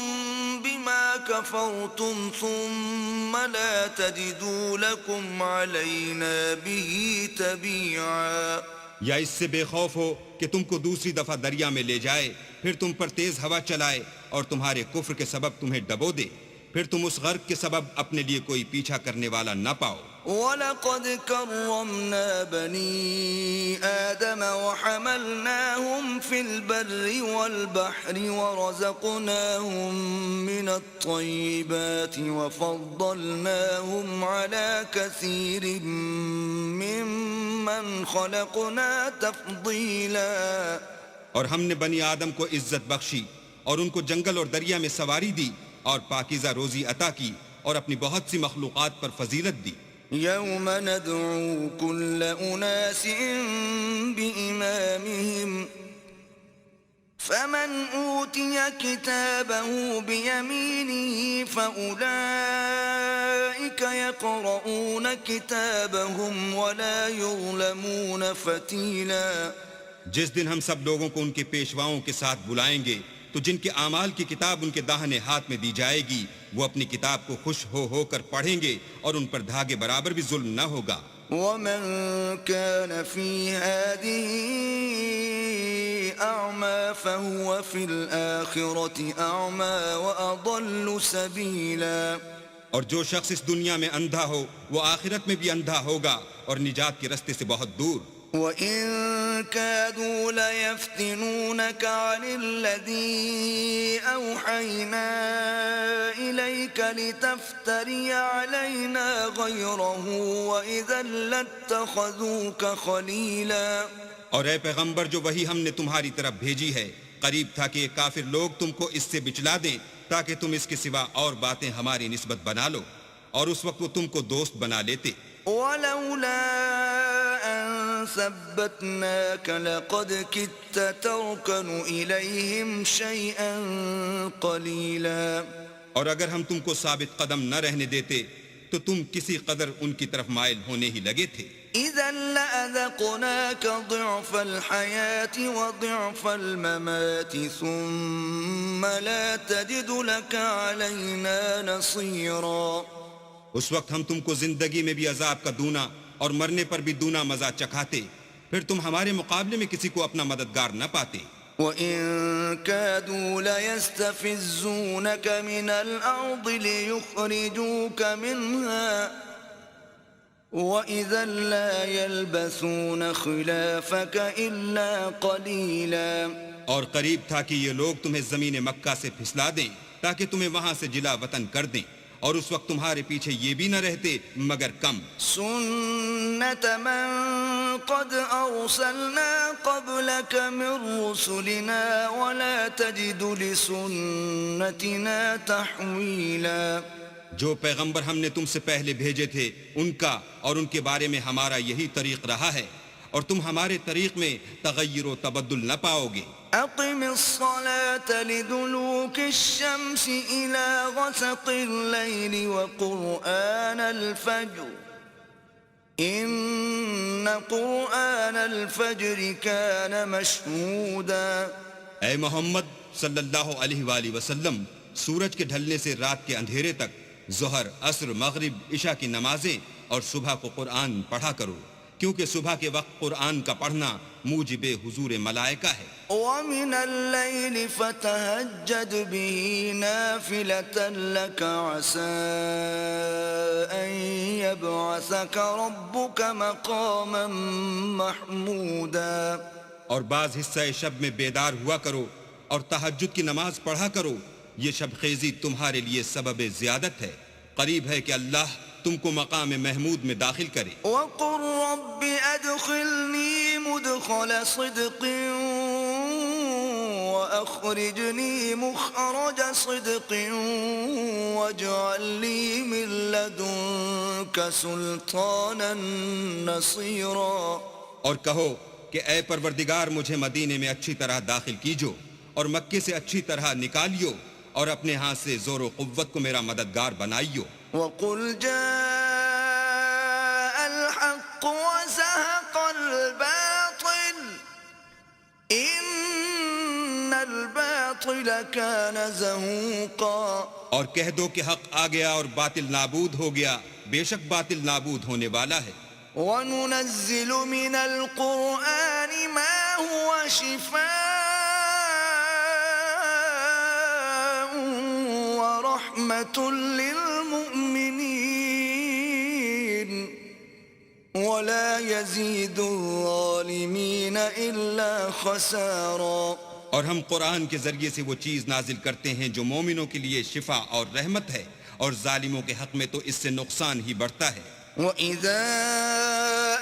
بِمَا كَفَرْتُمْ ثُمَّ لَا تَجِدُوا لَكُمْ عَلَيْنَا بِهِ تَبِيعًا۔ یا اس سے بے خوف ہو کہ تم کو دوسری دفعہ دریا میں لے جائے، پھر تم پر تیز ہوا چلائے اور تمہارے کفر کے سبب تمہیں ڈبو دے، پھر تم اس غرق کے سبب اپنے لیے کوئی پیچھا کرنے والا نہ پاؤ۔ وَلَقَدْ كَرَّمْنَا بَنِي آدَمَ وَحَمَلْنَاهُمْ فِي الْبَرِّ وَالْبَحْرِ وَرَزَقْنَاهُمْ مِنَ الطَّيِّبَاتِ وَفَضَّلْنَاهُمْ عَلَى كَثِيرٍ مِّمَّنْ خَلَقْنَا تَفْضِيلًا۔ اور ہم نے بنی آدم کو عزت بخشی اور ان کو جنگل اور دریا میں سواری دی اور پاکیزہ روزی عطا کی اور اپنی بہت سی مخلوقات پر فضیلت دی۔ يوم ندعو كل أناس بإمامهم فمن أوتي كتابه بيمينه فأولئك يقرؤون كتابهم ولا يظلمون فتيلا. جس دن ہم سب لوگوں کو ان کے پیشواؤں کے ساتھ بلائیں گے تو جن کے اعمال کی کتاب ان کے داہنے ہاتھ میں دی جائے گی وہ اپنی کتاب کو خوش ہو کر پڑھیں گے اور ان پر دھاگے برابر بھی ظلم نہ ہوگا. ومن كان في هذه أعمى فهو في الآخرة أعمى وأضل سبيلا. اور جو شخص اس دنیا میں اندھا ہو وہ آخرت میں بھی اندھا ہوگا اور نجات کے رستے سے بہت دور. وَإِن كَادُوا لَيَفْتِنُونَكَ عَنِ الَّذِي أَوْحَيْنَا إِلَيْكَ لِتَفْتَرِيَ عَلَيْنَا غَيْرَهُ وَإِذًا لَاتَّخَذُوكَ خَلِيلًا. اور اے پیغمبر جو وہی ہم نے تمہاری طرف بھیجی ہے قریب تھا کہ یہ کافر لوگ تم کو اس سے بچلا دیں تاکہ تم اس کے سوا اور باتیں ہماری نسبت بنا لو اور اس وقت وہ تم کو دوست بنا لیتے. وَلَوْلَا أَن ثَبَّتْنَاكَ لَقَدْ كِدتَّ تَرْكَنُ إِلَيْهِمْ شَيْئًا قَلِيلًا. اور اگر ہم تم کو ثابت قدم نہ رہنے دیتے تو تم کسی قدر ان کی طرف مائل ہونے ہی لگے تھے. إِذًا لَأَذَقْنَاكَ ضِعْفَ الْحَيَاةِ وَضِعْفَ الْمَمَاتِ ثُمَّ لَا تَجِدُ لَكَ عَلَيْنَا نَصِيرًا. اس وقت ہم تم کو زندگی میں بھی عذاب کا دونا اور مرنے پر بھی دونا مزہ چکھاتے پھر تم ہمارے مقابلے میں کسی کو اپنا مددگار نہ پاتے. وَإِن كَادُوا لَيَسْتَفِزُّونَكَ مِنَ الْأَرْضِ لِيُخْرِجُوكَ مِنْهَا وَإِذًا لَا يَلْبَثُونَ خِلَافَكَ إِلَّا قَلِيلًا. اور قریب تھا کہ یہ لوگ تمہیں زمین مکہ سے پھسلا دیں تاکہ تمہیں وہاں سے جلا وطن کر دیں اور اس وقت تمہارے پیچھے یہ بھی نہ رہتے مگر کم. سُنَّةَ مَن قَدْ أَرْسَلْنَا قَبْلَكَ مِن رُّسُلِنَا وَلَا تَجِدُ لِسُنَّتِنَا تَحْوِيلًا. جو پیغمبر ہم نے تم سے پہلے بھیجے تھے ان کا اور ان کے بارے میں ہمارا یہی طریق رہا ہے اور تم ہمارے طریق میں تغیر و تبدل نہ پاؤ گے. أقم الصلاة لدلوك الشمس إلى غسق الليل وقرآن الفجر إن قرآن الفجر كان مشهودا. اے محمد صلی اللہ علیہ وآلہ وسلم سورج کے ڈھلنے سے رات کے اندھیرے تک ظہر عصر مغرب عشاء کی نمازیں اور صبح کو قرآن پڑھا کرو کیونکہ صبح کے وقت قرآن کا پڑھنا موجب حضور ملائکہ ہے. وَمِنَ اللَّيْلِ فَتَهَجَّدْ بِهِ نَافِلَةً لَكَ عَسَىٰ أَن يَبْعَثَكَ رَبُّكَ مَقَامًا مَحْمُودًا. اور بعض حصہ شب میں بیدار ہوا کرو اور تہجد کی نماز پڑھا کرو یہ شب خیزی تمہارے لیے سبب زیادت ہے. قریب ہے کہ اللہ تم کو مقام محمود میں داخل کرے. وَقُلْ رَبِّ أَدْخِلْنِي مُدْخَلَ صِدْقٍ وَأَخْرِجْنِي مُخْرَجَ صِدْقٍ وَاجْعَل لِّي مِن لَّدُنكَ سُلْطَانًا نَّصِيرًا. اور کہو کہ اے پروردگار مجھے مدینے میں اچھی طرح داخل کیجو اور مکے سے اچھی طرح نکالیو اور اپنے ہاتھ سے زور و قوت کو میرا مددگار بنائیو. وَقُلْ جَاءَ الْحَقُّ وَزَهَقَ الْبَاطِلُ إِنَّ الْبَاطِلَ كَانَ زَهُوقًا. اور کہہ دو کہ حق آ گیا اور باطل نابود ہو گیا بے شک باطل نابود ہونے والا ہے. وَنُنَزِّلُ مِنَ الْقُرْآنِ مَا هُوَ شِفَاءٌ وَرَحْمَةٌ لِّلْمُؤْمِنِينَ وَلَا يَزِيدُ الظَّالِمِينَ إِلَّا خَسَارًا. اور ہم قرآن کے ذریعے سے وہ چیز نازل کرتے ہیں جو مومنوں کے لیے شفا اور رحمت ہے اور ظالموں کے حق میں تو اس سے نقصان ہی بڑھتا ہے. وَإِذَا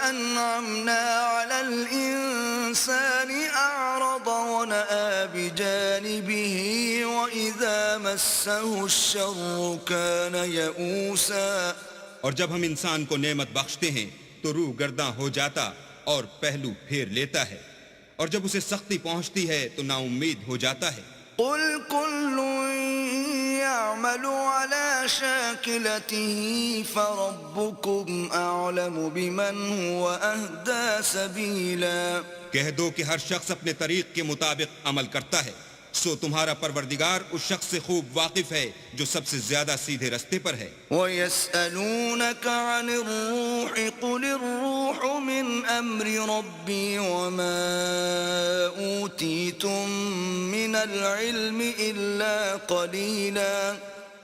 أَنْعَمْنَا عَلَى الْإِنسَانِ أَعْرَضَ وَنَأَىٰ بِجَانِبِهِ وَإِذَا مَسَّهُ الشَّرُّ كَانَ يَئُوسًا. اور جب ہم انسان کو نعمت بخشتے ہیں تو روح گرداں ہو جاتا اور پہلو پھیر لیتا ہے، اور جب اسے سختی پہنچتی ہے تو نا امید ہو جاتا ہے۔ قل كل يعمل على شاكلته فربكم أعلم بمن هو أهدى سبيلا۔ کہہ دو کہ ہر شخص اپنے طریق کے مطابق عمل کرتا ہے، سو تمہارا پروردگار اس شخص سے خوب واقف ہے جو سب سے زیادہ سیدھے رستے پر ہے۔ وَيَسْأَلُونَكَ عَنِ الرُّوحِ قُلِ الرُّوحُ مِنْ أَمْرِ رَبِّي وَمَا أُوتِيتُم مِّنَ الْعِلْمِ إِلَّا قَلِيلًا۔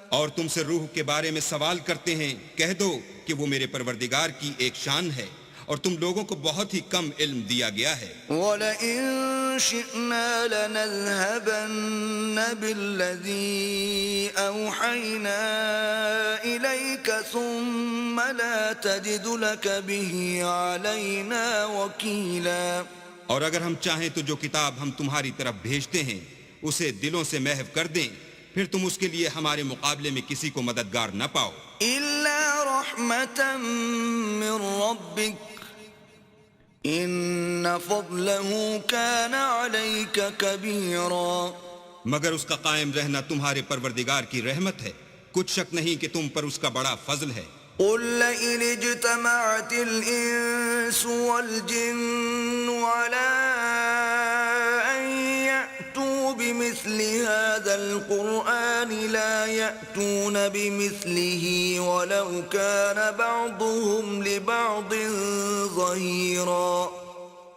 اور تم سے روح کے بارے میں سوال کرتے ہیں، کہہ دو کہ وہ میرے پروردگار کی ایک شان ہے اور تم لوگوں کو بہت ہی کم علم دیا گیا ہے۔ وَلَئِن شِئْنَا لَنَذْهَبَنَّ بِالَّذِي أَوْحَيْنَا إِلَيْكَ ثُمَّ لَا تَجِدُ لَكَ بِهِ عَلَيْنَا وَكِيلًا۔ اور اگر ہم چاہیں تو جو کتاب ہم تمہاری طرف بھیجتے ہیں اسے دلوں سے محو کر دیں، پھر تم اس کے لیے ہمارے مقابلے میں کسی کو مددگار نہ پاؤ۔ إِلَّا رَحْمَةً مِّن رَّبِّكَ إِنَّ فَضْلَهُ كَانَ عَلَيْكَ كَبِيرًا۔ مگر اس کا قائم رہنا تمہارے پروردگار کی رحمت ہے، کچھ شک نہیں کہ تم پر اس کا بڑا فضل ہے۔ قُل لَّئِنِ اجْتَمَعَتِ الْإِنسُ وَالْجِنُّ عَلَىٰ أَن يَأْتُوا بِمِثْلِ هَٰذَا الْقُرْآنِ لَا يَأْتُونَ بِمِثْلِهِ وَلَوْ كَانَ بَعْضُهُمْ لِبَعْضٍ ظَهِيرًا۔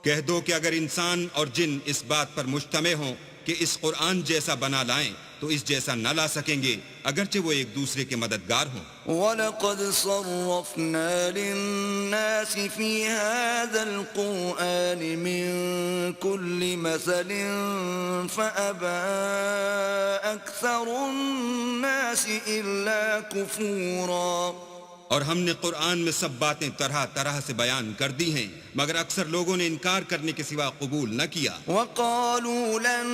کہہ دو کہ اگر انسان اور جن اس بات پر مجتمع ہوں کہ اس قرآن جیسا بنا لائیں تو اس جیسا نہ لا سکیں گے، اگرچہ وہ ایک دوسرے کے مددگار ہوں۔ وَلَقَدْ صَرَّفْنَا لِلنَّاسِ فِي هَذَا الْقُرْآنِ مِنْ كُلِّ مَثَلٍ فَأَبَىٰ أَكْثَرُ النَّاسِ إِلَّا كُفُورًا۔ اور ہم نے قرآن میں سب باتیں طرح طرح سے بیان کر دی ہیں، مگر اکثر لوگوں نے انکار کرنے کے سوا قبول نہ کیا۔ وَقَالُوا لَن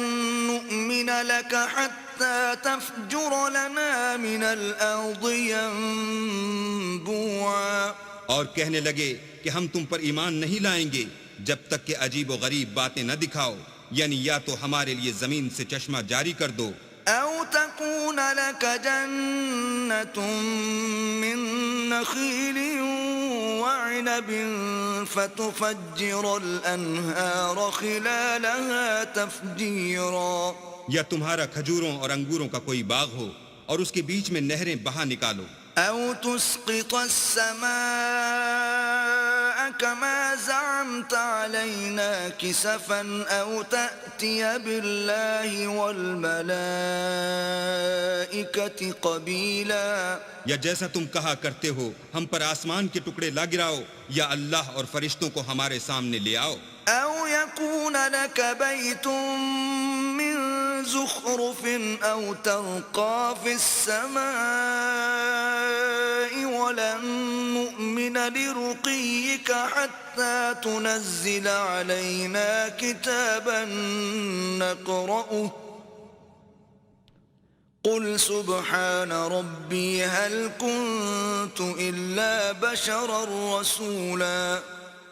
نُّؤْمِنَ لَكَ حَتَّىٰ تَفْجُرَ لَنَا مِنَ الْأَرْضِ يَنبُوعًا۔ اور کہنے لگے کہ ہم تم پر ایمان نہیں لائیں گے جب تک کہ عجیب و غریب باتیں نہ دکھاؤ، یعنی یا تو ہمارے لیے زمین سے چشمہ جاری کر دو، أَوْ تَكُونَ لَكَ جَنَّةٌ مِّن نَّخِيلٍ وَعِنَبٍ فَتُفَجِّرَ الْأَنْهَارَ خِلَالَهَا تَفْجِيرًا۔ یا تمہارا کھجوروں اور انگوروں کا کوئی باغ ہو اور اس کے بیچ میں نہریں بہا نکالو، أَوْ تُسْقِطَ السَّمَاءَ كَمَا زَعَمْتَ عَلَيْنَا كِسَفًا أَوْ تَأْتِيَ بِاللَّهِ وَالْمَلَائِكَةِ قَبِيلًا۔ یا جیسا تم کہا کرتے ہو ہم پر آسمان کے ٹکڑے لا گراؤ، یا اللہ اور فرشتوں کو ہمارے سامنے لے آؤ۔ أَوْ يَكُونَ لَكَ بَيْتٌ مِّن زُخْرُفٍ أَوْ تَرْقَىٰ فِي السَّمَاءِ وَلَن نُّؤْمِنَ لِرُقِيِّكَ حَتَّىٰ تُنَزِّلَ عَلَيْنَا كِتَابًا نَّقْرَؤُهُ قُلْ سُبْحَانَ رَبِّي هَلْ كُنتُ إِلَّا بَشَرًا رَّسُولًا۔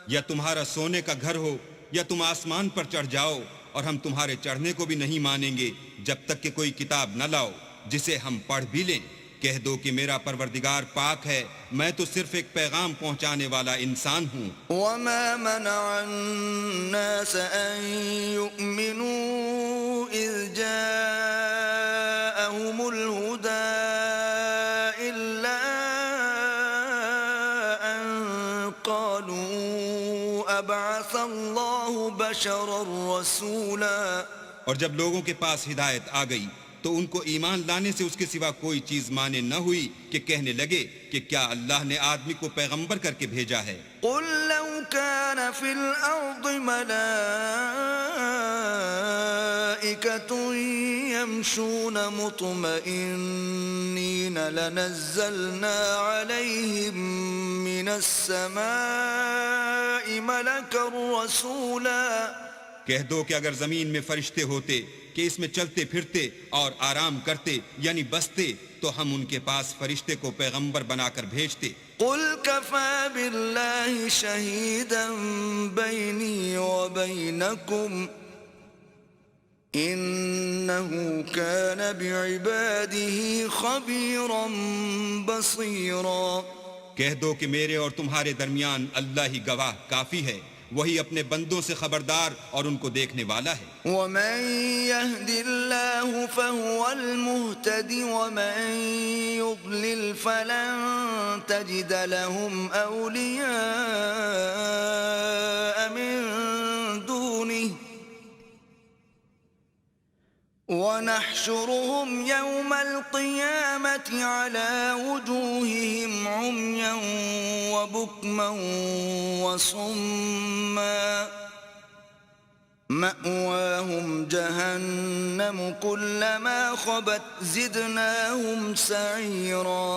یا تمہارا سونے کا گھر ہو یا تم آسمان پر چڑھ جاؤ، اور ہم تمہارے چڑھنے کو بھی نہیں مانیں گے جب تک کہ کوئی کتاب نہ لاؤ جسے ہم پڑھ بھی لیں۔ کہہ دو کہ میرا پروردگار پاک ہے، میں تو صرف ایک پیغام پہنچانے والا انسان ہوں۔ وَمَا مَنَعَ النَّاسَ أَن يُؤْمِنُوا إِذْ جَاءَهُمُ الْهُدَىٰ إِلَّا أَن قَالُوا أَبْعَثَ اللَّهُ بَشَرًا رَّسُولًا۔ اور جب لوگوں کے پاس ہدایت آ گئی تو ان کو ایمان لانے سے اس کے سوا کوئی چیز مانے نہ ہوئی کہ کہنے لگے کہ کیا اللہ نے آدمی کو پیغمبر کر کے بھیجا ہے۔ قُل لَّوْ كَانَ فِي الْأَرْضِ مَلَائِكَةٌ يَمْشُونَ مُطْمَئِنِّينَ لَنَزَّلْنَا عَلَيْهِم مِّنَ السَّمَاءِ مَلَكًا رَّسُولًا۔ کہہ دو کہ اگر زمین میں فرشتے ہوتے کہ اس میں چلتے پھرتے اور آرام کرتے یعنی بستے تو ہم ان کے پاس فرشتے کو پیغمبر بنا کر بھیجتے۔ قل كفى بالله شهيدا بيني وبينكم إنه كان بعباده خبيرا بصيرا۔ کہہ دو کہ میرے اور تمہارے درمیان اللہ ہی گواہ کافی ہے، وہی اپنے بندوں سے خبردار اور ان کو دیکھنے والا ہے۔ ومن يهد الله فهو المهتدي ومن يضلل فلن تجد لهم أولياء من دونه ونحشرهم يوم القيامة على وجوههم عميا وبكما وصما مأواهم جهنم كلما خبت زدناهم سعيرا۔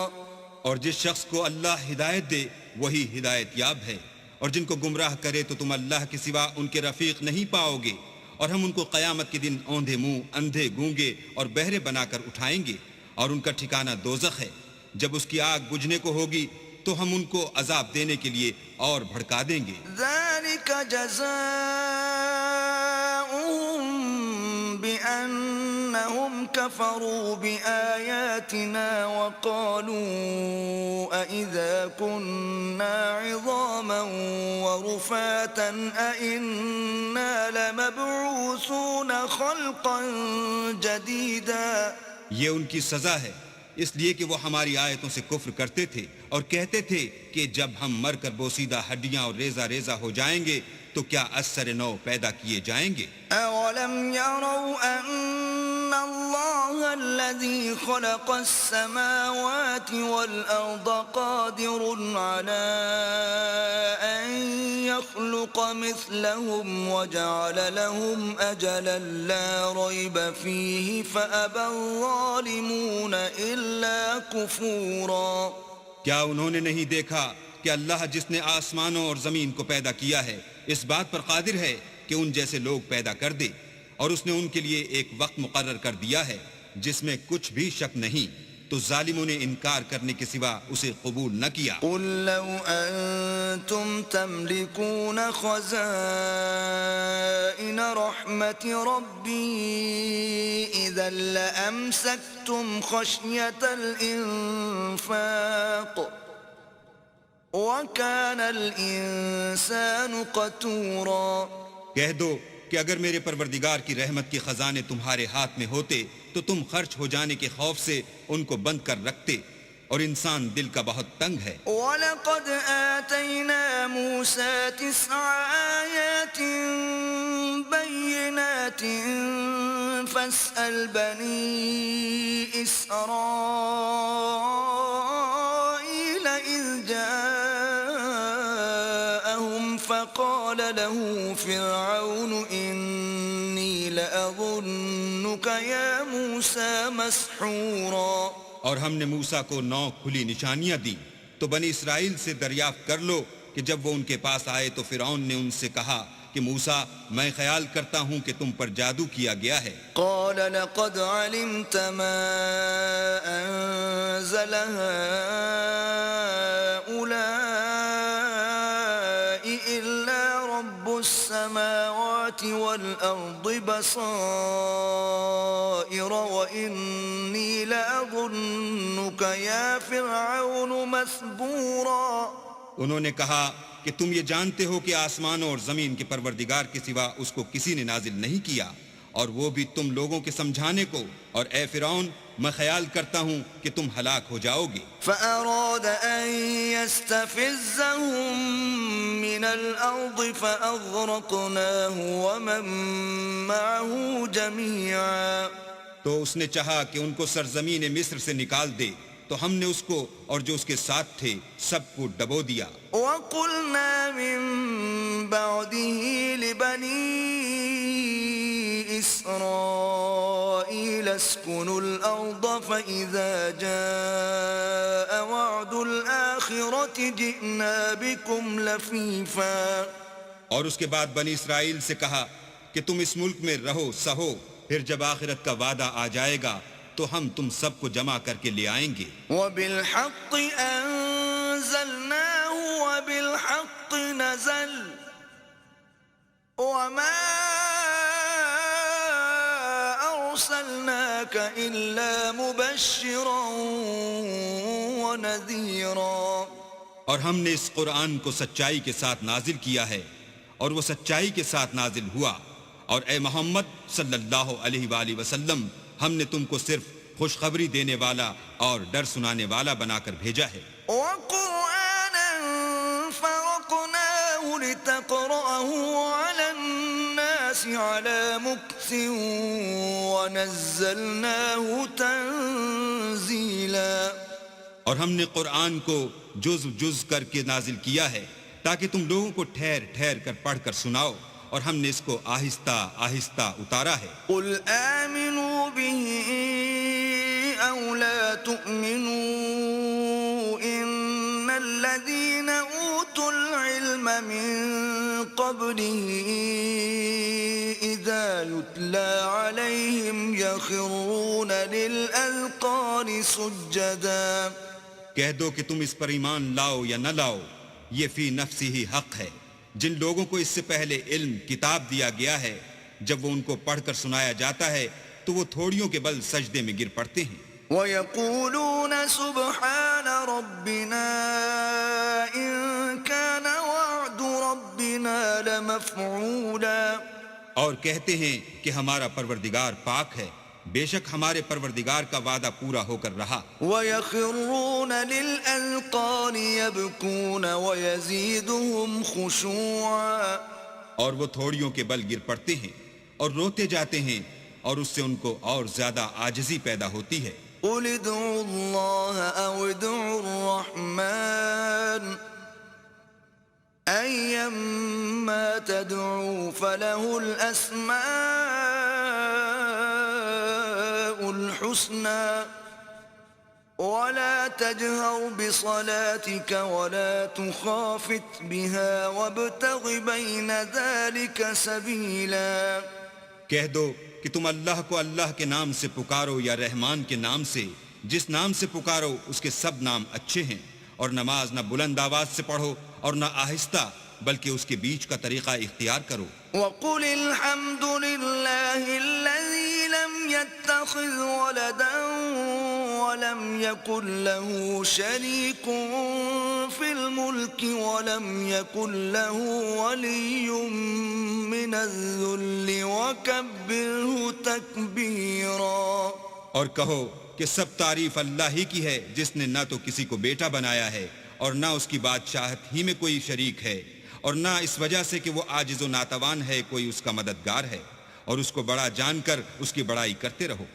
اور جس شخص کو اللہ ہدایت دے وہی ہدایت یاب ہے، اور جن کو گمراہ کرے تو تم اللہ کے سوا ان کے رفیق نہیں پاؤ گے، اور ہم ان کو قیامت کے دن اوندھے منہ، اندھے گونگے اور بہرے بنا کر اٹھائیں گے، اور ان کا ٹھکانہ دوزخ ہے۔ جب اس کی آگ بجھنے کو ہوگی تو ہم ان کو عذاب دینے کے لیے اور بھڑکا دیں گے۔ ذلك جزاؤهم بأنهم كفروا بآياتنا وقالوا أإذا كنا عظاما ورفاتا أإنا لمبعوثون خلقا جديدا۔ یہ ان کی سزا ہے اس لیے کہ وہ ہماری آیتوں سے کفر کرتے تھے اور کہتے تھے کہ جب ہم مر کر بوسیدہ ہڈیاں اور ریزہ ریزہ ہو جائیں گے تو کیا اثر نو پیدا کیے جائیں گے۔ اولم يروا ان اللہ الذي خلق السماوات والارض قادر على ان يخلق مثلهم وجعل لهم اجلا لا ريب فيه فابى الظالمون الا كفورا۔ کیا انہوں نے نہیں دیکھا کہ اللہ جس نے آسمانوں اور زمین کو پیدا کیا ہے اس بات پر قادر ہے کہ ان جیسے لوگ پیدا کر دے، اور اس نے ان کے لیے ایک وقت مقرر کر دیا ہے جس میں کچھ بھی شک نہیں، تو ظالموں نے انکار کرنے کے سوا اسے قبول نہ کیا۔ قل لو انتم تملكون خزائن رحمت ربی اذا لامسکتم خشیة الانفاق وَكَانَ الْإِنسَانُ قَتُورًا۔ کہہ دو کہ اگر میرے پروردگار کی رحمت کے خزانے تمہارے ہاتھ میں ہوتے تو تم خرچ ہو جانے کے خوف سے ان کو بند کر رکھتے، اور انسان دل کا بہت تنگ ہے۔ وَلَقَدْ آتَيْنَا مُوسَى 9 آيَاتٍ بَيِّنَاتٍ فَاسْأَلْ بَنِي إِسْرَائِيلَ إِذْ جَاءَهُمْ فَقَالَ له فِرْعَوْنُ إِنِّي لَأَظُنُّكَ يَا مُوسَى مَسْحُورًا۔ اور ہم نے موسیٰ کو 9 کھلی نشانیاں دی، تو بنی اسرائیل سے دریافت کر لو کہ جب وہ ان کے پاس آئے تو فرعون نے ان سے کہا کہ موسیٰ میں خیال کرتا ہوں کہ تم پر جادو کیا گیا ہے۔ قال لقد علمت ما انزل هؤلاء الا رب السماوات والارض بصائر واني لاظنك يا فرعون مثبورا۔ انہوں نے کہا کہ تم یہ جانتے ہو کہ آسمانوں اور زمین کے پروردگار کے سوا اس کو کسی نے نازل نہیں کیا، اور وہ بھی تم لوگوں کے سمجھانے کو، اور اے فرعون میں خیال کرتا ہوں کہ تم ہلاک ہو جاؤ گے۔ فأراد أن يستفزهم من الأرض فأغرقناه ومن معه جميعا۔ تو اس نے چاہا کہ ان کو سرزمین مصر سے نکال دے، تو ہم نے اس کو اور جو اس کے ساتھ تھے سب کو ڈبو دیا۔ وَقُلْنَا مِن بَعْدِهِ لِبَنِي إِسْرَائِيلَ اسْكُنُوا الْأَرْضَ فَإِذَا جَاءَ وَعْدُ الْآخِرَةِ جِئْنَا بِكُمْ لَفِيفًا۔ اور اس کے بعد بنی اسرائیل سے کہا کہ تم اس ملک میں رہو سہو، پھر جب آخرت کا وعدہ آ جائے گا تو ہم تم سب کو جمع کر کے لے آئیں گے. وبالحق أنزلناه وبالحق نزل وما أرسلناك إلا مبشرا ونذيرا. اور ہم نے اس قرآن کو سچائی کے ساتھ نازل کیا ہے اور وہ سچائی کے ساتھ نازل ہوا. اور اے محمد صلی اللہ علیہ وآلہ وسلم ہم نے تم کو صرف خوشخبری دینے والا اور ڈر سنانے والا بنا کر بھیجا ہے. وقرآنا فرقناه لتقرأه على الناس على مكث ونزلناه تنزيلا. اور ہم نے قرآن کو جز جز کر کے نازل کیا ہے تاکہ تم لوگوں کو ٹھہر ٹھہر کر پڑھ کر سناؤ، اور ہم نے اس کو آہستہ آہستہ اتارا ہے. قل آمنوا به أو لا تؤمنوا إن الذين أوتوا العلم من قبله إذا يتلى عليهم يخرون للأذقان سجدا. کہہ دو کہ تم اس پر ایمان لاؤ یا نہ لاؤ، یہ فی نفسی ہی حق ہے. جن لوگوں کو اس سے پہلے علم کتاب دیا گیا ہے، جب وہ ان کو پڑھ کر سنایا جاتا ہے تو وہ تھوڑیوں کے بل سجدے میں گر پڑتے ہیں. وَيَقُولُونَ سُبْحَانَ رَبِّنَا إِن كَانَ وَعْدُ رَبِّنَا لَمَفْعُولًا. اور کہتے ہیں کہ ہمارا پروردگار پاک ہے، بے شک ہمارے پروردگار کا وعدہ پورا ہو کر رہا. وَيَخِرُّونَ لِلْأَذْقَانِ يَبْكُونَ وَيَزِيدُهُمْ خُشُوعًا. اور وہ تھوڑیوں کے بل گر پڑتے ہیں اور روتے جاتے ہیں، اور اس سے ان کو اور زیادہ عاجزی پیدا ہوتی ہے. قُلِ ادْعُوا اللَّهَ أَوِ ادْعُوا الرَّحْمَنَ أَيَّمَّا تَدْعُوا فَلَهُ الْأَسْمَاءُ الْحُسْنَى وَلَا تَجْهَرْ بِصَلَاتِكَ وَلَا تُخَافِتْ بِهَا وَابْتَغِ بَيْنَ ذَلِكَ سَبِيلًا. کہہ دو کہ تم اللہ کو اللہ کے نام سے پکارو یا رحمان کے نام سے، جس نام سے پکارو اس کے سب نام اچھے ہیں، اور نماز نہ بلند آواز سے پڑھو اور نہ آہستہ، بلکہ اس کے بیچ کا طریقہ اختیار کرو. وَقُلِ الْحَمْدُ لِلَّهِ الَّذِي لَمْ يَتَّخِذْ وَلَدًا وَلَمْ يَكُنْ لَهُ شَرِيكٌ فِي الْمُلْكِ وَلَمْ يَكُنْ لَهُ وَلِيٌّ مِّنَ الذُّلِّ وَكَبِّرْهُ تَكْبِيرًا. اور کہو کہ سب تعریف اللہ ہی کی ہے، جس نے نہ تو کسی کو بیٹا بنایا ہے اور نہ اس کی بادشاہت ہی میں کوئی شریک ہے، اور نہ اس وجہ سے کہ وہ عاجز و ناتوان ہے کوئی اس کا مددگار ہے، اور اس کو بڑا جان کر اس کی بڑائی کرتے رہو.